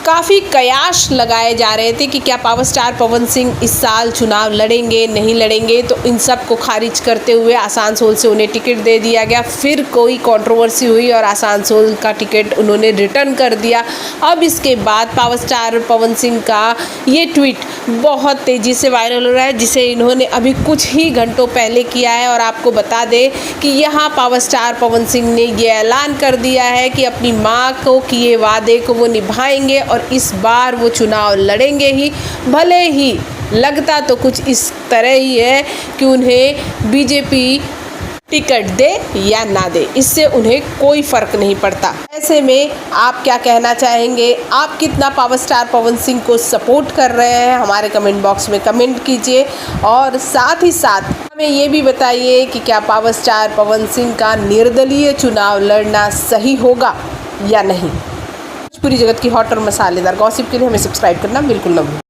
काफ़ी कयास लगाए जा रहे थे कि क्या पावर स्टार पवन सिंह इस साल चुनाव लड़ेंगे नहीं लड़ेंगे, तो इन सब को खारिज करते हुए आसनसोल से उन्हें टिकट दे दिया गया। फिर कोई कंट्रोवर्सी हुई और आसनसोल का टिकट उन्होंने रिटर्न कर दिया। अब इसके बाद पावर स्टार पवन सिंह का ये ट्वीट बहुत तेज़ी से वायरल हो रहा है, जिसे इन्होंने अभी कुछ ही घंटों पहले किया है। और आपको बता दें कि यहाँ पावर स्टार पवन सिंह ने ये ऐलान कर दिया है कि अपनी माँ को किए वादे को वो निभाएंगे और इस बार वो चुनाव लड़ेंगे ही, भले ही लगता तो कुछ इस तरह ही है कि उन्हें बीजेपी टिकट दे या ना दे, इससे उन्हें कोई फ़र्क नहीं पड़ता। ऐसे में आप क्या कहना चाहेंगे? आप कितना पावर स्टार पवन सिंह को सपोर्ट कर रहे हैं? हमारे कमेंट बॉक्स में कमेंट कीजिए और साथ ही साथ हमें ये भी बताइए कि क्या पावर स्टार पवन सिंह का निर्दलीय चुनाव लड़ना सही होगा या नहीं। पूरी जगत की हॉट और मसालेदार गॉसिप के लिए हमें सब्सक्राइब करना बिल्कुल ना भूलें।